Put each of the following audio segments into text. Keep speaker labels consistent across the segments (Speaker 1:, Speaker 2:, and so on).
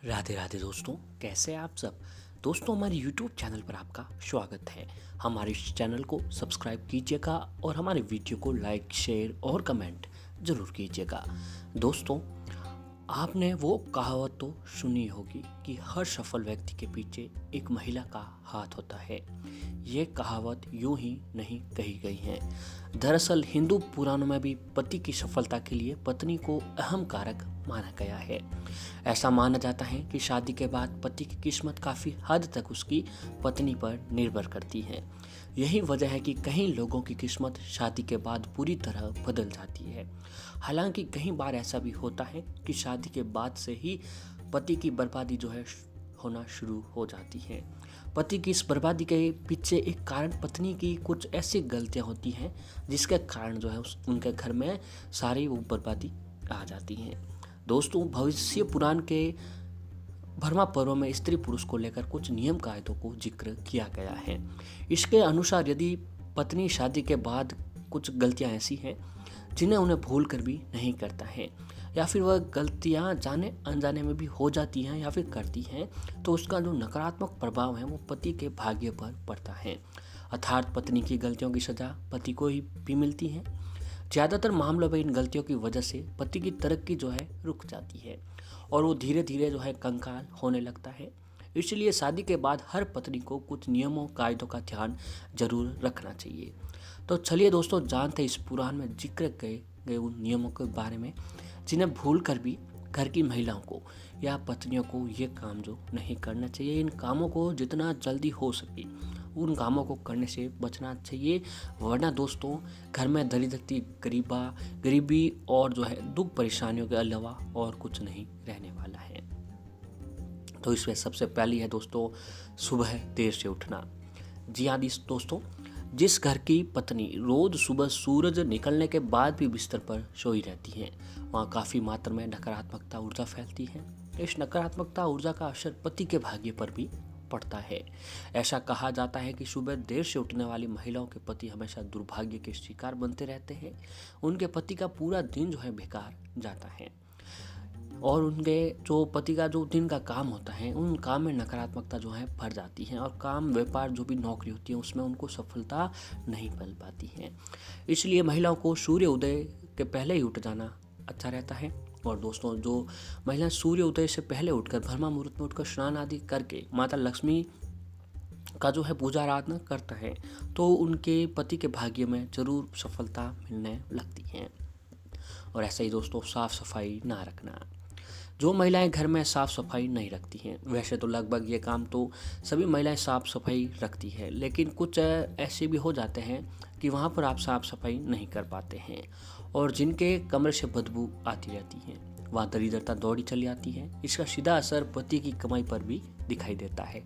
Speaker 1: राधे राधे दोस्तों, कैसे हैं आप सब। दोस्तों, हमारे YouTube चैनल पर आपका स्वागत है। हमारे इस चैनल को सब्सक्राइब कीजिएगा और हमारे वीडियो को लाइक, शेयर और कमेंट ज़रूर कीजिएगा। दोस्तों, आपने वो कहावत तो सुनी होगी कि हर सफल व्यक्ति के पीछे एक महिला का हाथ होता है। ये कहावत यूं ही नहीं कही गई है। दरअसल हिंदू पुराणों में भी पति की सफलता के लिए पत्नी को अहम कारक माना गया है। ऐसा माना जाता है कि शादी के बाद पति की किस्मत काफ़ी हद तक उसकी पत्नी पर निर्भर करती है। यही वजह है कि कई लोगों की किस्मत शादी के बाद पूरी तरह बदल जाती है। हालांकि कई बार ऐसा भी होता है कि शादी के बाद से ही पति की बर्बादी जो है होना शुरू हो जाती है। पति की इस बर्बादी के पीछे एक कारण पत्नी की कुछ ऐसी गलतियां होती हैं जिसके कारण जो है उनके घर में सारी वो बर्बादी आ जाती है। दोस्तों, भविष्य पुराण के भरमा पर्व में स्त्री पुरुष को लेकर कुछ नियम कायदों को जिक्र किया गया है। इसके अनुसार यदि पत्नी शादी के बाद कुछ गलतियां ऐसी हैं जिन्हें उन्हें भूल कर भी नहीं करता है, या फिर वह गलतियां जाने अनजाने में भी हो जाती हैं या फिर करती हैं, तो उसका जो नकारात्मक प्रभाव है वो पति के भाग्य पर पड़ता है। अर्थात पत्नी की गलतियों की सजा पति को ही भी मिलती है। ज़्यादातर मामलों में इन गलतियों की वजह से पति की तरक्की जो है रुक जाती है और वो धीरे धीरे जो है कंगाल होने लगता है। इसलिए शादी के बाद हर पत्नी को कुछ नियमों कायदों का ध्यान जरूर रखना चाहिए। तो चलिए दोस्तों, जानते हैं इस पुराण में जिक्र किए गए उन नियमों के बारे में जिन्हें भूल कर भी घर की महिलाओं को या पत्नियों को ये काम जो नहीं करना चाहिए। इन कामों को जितना जल्दी हो सके उन कामों को करने से बचना चाहिए, वरना दोस्तों घर में दरिद्रता, गरीबी और जो है दुख परेशानियों के अलावा और कुछ नहीं रहने वाला है। तो इसमें सबसे पहली है दोस्तों, सुबह देर से उठना। जी हाँ दोस्तों, जिस घर की पत्नी रोज सुबह सूरज निकलने के बाद भी बिस्तर पर सोई रहती है, वहाँ काफ़ी मात्रा में नकारात्मकता ऊर्जा फैलती है। इस नकारात्मकता ऊर्जा का असर पति के भाग्य पर भी पड़ता है। ऐसा कहा जाता है कि सुबह देर से उठने वाली महिलाओं के पति हमेशा दुर्भाग्य के शिकार बनते रहते हैं। उनके पति का पूरा दिन जो है बेकार जाता है और उनके जो पति का जो दिन का काम होता है उन काम में नकारात्मकता जो है भर जाती है और काम व्यापार जो भी नौकरी होती है उसमें उनको सफलता नहीं मिल पाती है। इसलिए महिलाओं को सूर्य उदय के पहले ही उठ जाना अच्छा रहता है। और दोस्तों, जो महिलाएं सूर्य उदय से पहले उठकर ब्रह्म मुहूर्त में उठकर स्नान आदि करके माता लक्ष्मी का जो है पूजा आराधना करता है तो उनके पति के भाग्य में जरूर सफलता मिलने लगती है। और ऐसा ही दोस्तों, साफ सफाई ना रखना। जो महिलाएं घर में साफ़ सफाई नहीं रखती हैं, वैसे तो लगभग ये काम तो सभी महिलाएं साफ़ सफाई रखती है, लेकिन कुछ ऐसे भी हो जाते हैं कि वहाँ पर आप साफ़ सफाई नहीं कर पाते हैं और जिनके कमरे से बदबू आती रहती है, वहाँ दरिद्रता दौड़ी चली आती है। इसका सीधा असर पति की कमाई पर भी दिखाई देता है।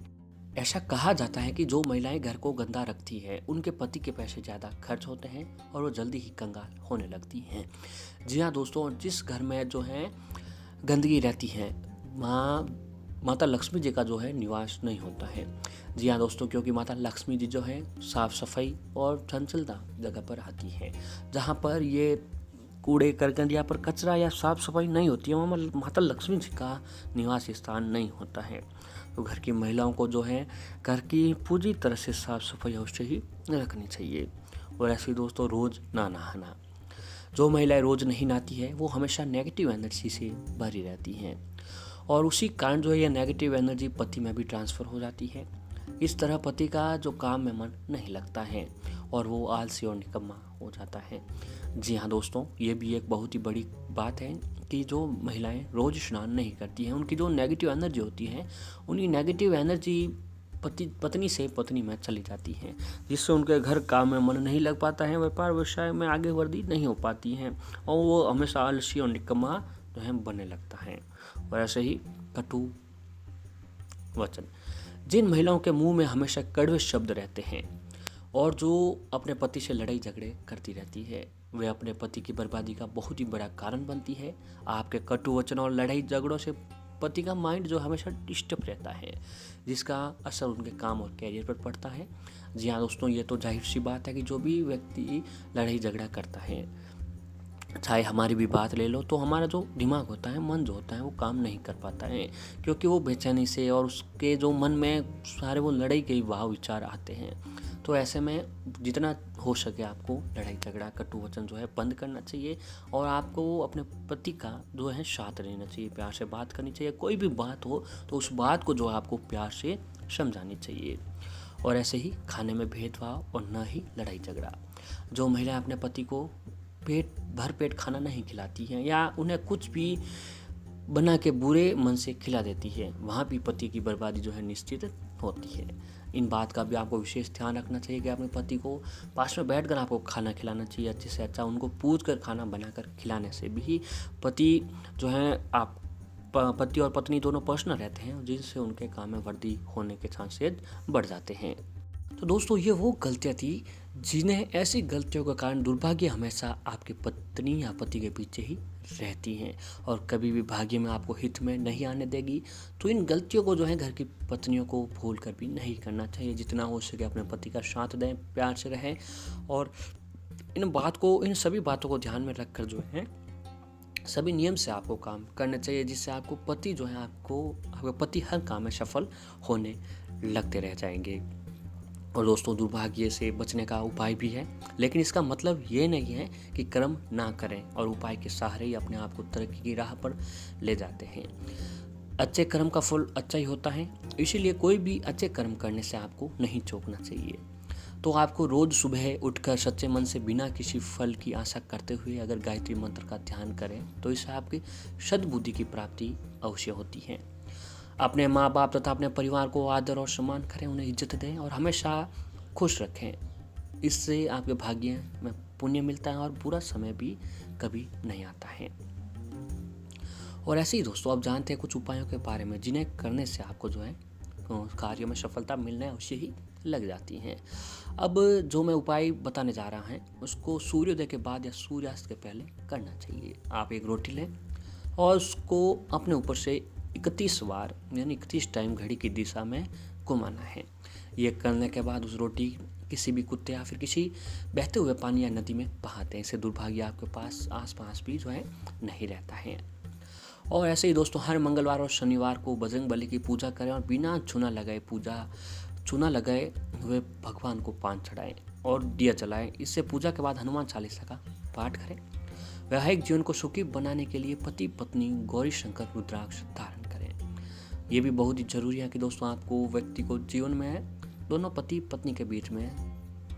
Speaker 1: ऐसा कहा जाता है कि जो महिलाएं घर को गंदा रखती है उनके पति के पैसे ज़्यादा खर्च होते हैं और वो जल्दी ही कंगाल होने लगती हैं। जी हाँ दोस्तों, जिस घर में जो है गंदगी रहती है वहाँ माता लक्ष्मी जी का जो है निवास नहीं होता है। जी हाँ दोस्तों, क्योंकि माता लक्ष्मी जी जो है साफ़ सफाई और चंचलता जगह पर आती है। जहाँ पर ये कूड़े करकट या पर कचरा या साफ़ सफाई नहीं होती है वहाँ माता लक्ष्मी जी का निवास स्थान नहीं होता है। तो घर की महिलाओं को जो है घर की पूरी तरह से साफ़ सफाई अवश्य ही रखनी चाहिए। और ऐसे दोस्तों, रोज़ ना नहाना। जो महिलाएं रोज़ नहीं नहाती है वो हमेशा नेगेटिव एनर्जी से भरी रहती हैं और उसी कारण जो है ये नेगेटिव एनर्जी पति में भी ट्रांसफ़र हो जाती है। इस तरह पति का जो काम में मन नहीं लगता है और वो आलसी और निकम्मा हो जाता है। जी हाँ दोस्तों, ये भी एक बहुत ही बड़ी बात है कि जो महिलाएं रोज़ स्नान नहीं करती हैं उनकी जो नेगेटिव एनर्जी होती है उन्हीं नेगेटिव एनर्जी पत्नी से पत्नी में चली जाती हैं, जिससे उनके घर काम में मन नहीं लग पाता है, व्यापार व्यवसाय में आगे वृद्धि नहीं हो पाती हैं और वो हमेशा आलसी और निकम्मा जो है बनने लगता है। और ऐसे ही कटु वचन। जिन महिलाओं के मुंह में हमेशा कड़वे शब्द रहते हैं और जो अपने पति से लड़ाई झगड़े करती रहती है, वे अपने पति की बर्बादी का बहुत ही बड़ा कारण बनती है। आपके कटु वचन और लड़ाई झगड़ों से पति का माइंड जो हमेशा डिस्टर्ब रहता है, जिसका असर उनके काम और कैरियर पर पड़ता है। जी हाँ दोस्तों, ये तो जाहिर सी बात है कि जो भी व्यक्ति लड़ाई झगड़ा करता है चाहे हमारी भी बात ले लो, तो हमारा जो दिमाग होता है, मन जो होता है, वो काम नहीं कर पाता है, क्योंकि वो बेचैनी से और उसके जो मन में सारे वो लड़ाई के भाव विचार आते हैं। तो ऐसे में जितना हो सके आपको लड़ाई झगड़ा कटु वचन जो है बंद करना चाहिए, और आपको अपने पति का जो है साथ रहना चाहिए, प्यार से बात करनी चाहिए। कोई भी बात हो तो उस बात को जो है आपको प्यार से समझानी चाहिए। और ऐसे ही खाने में भेदभाव और न ही लड़ाई झगड़ा। जो महिलाएं अपने पति को भर पेट खाना नहीं खिलाती हैं, या उन्हें कुछ भी बना के बुरे मन से खिला देती है, वहाँ भी पति की बर्बादी जो है निश्चित होती है। इन बात का भी आपको विशेष ध्यान रखना चाहिए कि अपने पति को पास में बैठकर आपको खाना खिलाना चाहिए। अच्छे से अच्छा उनको पूछ कर खाना बनाकर खिलाने से भी पति जो है पति और पत्नी दोनों पर्सनल रहते हैं, जिनसे उनके काम में वृद्धि होने के चांसेस बढ़ जाते हैं। तो दोस्तों, ये वो गलतियाँ थी जिन्हें ऐसी गलतियों के कारण दुर्भाग्य हमेशा आपकी पत्नी या पति के पीछे ही रहती हैं, और कभी भी भाग्य में आपको हित में नहीं आने देगी। तो इन गलतियों को जो है घर की पत्नियों को भूल कर भी नहीं करना चाहिए। जितना हो सके अपने पति का साथ दें, प्यार से रहें, और इन सभी बातों को ध्यान में रखकर जो है सभी नियम से आपको काम करना चाहिए, जिससे आपको पति जो है आपके पति हर काम में सफल होने लगते रह जाएंगे। और दोस्तों, दुर्भाग्य से बचने का उपाय भी है, लेकिन इसका मतलब ये नहीं है कि कर्म ना करें और उपाय के सहारे ही अपने आप को तरक्की की राह पर ले जाते हैं। अच्छे कर्म का फल अच्छा ही होता है, इसीलिए कोई भी अच्छे कर्म करने से आपको नहीं चूकना चाहिए। तो आपको रोज सुबह उठकर सच्चे मन से बिना किसी फल की आशा करते हुए अगर गायत्री मंत्र का ध्यान करें, तो इससे आपकी सद्बुद्धि की प्राप्ति अवश्य होती है। अपने माँ बाप तथा अपने परिवार को आदर और सम्मान करें, उन्हें इज्जत दें और हमेशा खुश रखें। इससे आपके भाग्य में पुण्य मिलता है और बुरा समय भी कभी नहीं आता है। और ऐसे ही दोस्तों, आप जानते हैं कुछ उपायों के बारे में जिन्हें करने से आपको जो है कार्य में सफलता मिलने अवश्य ही लग जाती हैं। अब जो मैं उपाय बताने जा रहा हूँ, उसको सूर्योदय के बाद या सूर्यास्त के पहले करना चाहिए। आप एक रोटी लें और उसको अपने ऊपर से 31 बार यानी 31 टाइम घड़ी की दिशा में घुमाना है। ये करने के बाद उस रोटी किसी भी कुत्ते या फिर किसी बहते हुए पानी या नदी में बहाते हैं। इससे दुर्भाग्य आपके पास आसपास भी जो है नहीं रहता है। और ऐसे ही दोस्तों, हर मंगलवार और शनिवार को बजरंग बली की पूजा करें और बिना चूना लगाए हुए भगवान को पान चढ़ाएं और दिया जलाएं। इससे पूजा के बाद हनुमान चालीसा का पाठ करें। वैवाहिक जीवन को सुखी बनाने के लिए पति पत्नी गौरी शंकर रुद्राक्ष धारण करें। ये भी बहुत ही जरूरी है कि दोस्तों, आपको व्यक्ति को जीवन में दोनों पति पत्नी के बीच में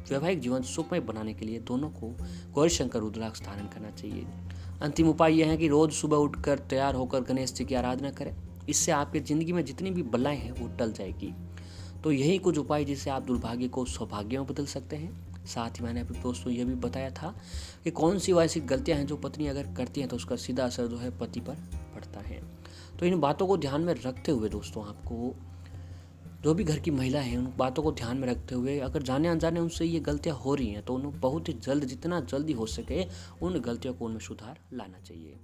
Speaker 1: वैवाहिक जीवन सुखमय बनाने के लिए दोनों को गौरी शंकर रुद्राक्ष धारण करना चाहिए। अंतिम उपाय यह है कि रोज सुबह उठकर तैयार होकर गणेश जी की आराधना करें। इससे आपकी जिंदगी में जितनी भी बलाएं हैं वो टल जाएगी। तो यही कुछ उपाय जिससे आप दुर्भाग्य को सौभाग्य में बदल सकते हैं। साथ ही मैंने अपने दोस्तों ये भी बताया था कि कौन सी ऐसी गलतियां हैं जो पत्नी अगर करती हैं तो उसका सीधा असर जो है पति पर पड़ता है। तो इन बातों को ध्यान में रखते हुए दोस्तों, आपको जो भी घर की महिला है उन बातों को ध्यान में रखते हुए अगर जाने अनजाने उनसे ये गलतियां हो रही हैं, तो उन्हें बहुत ही जल्द, जितना जल्दी हो सके उन गलतियों को उनमें सुधार लाना चाहिए।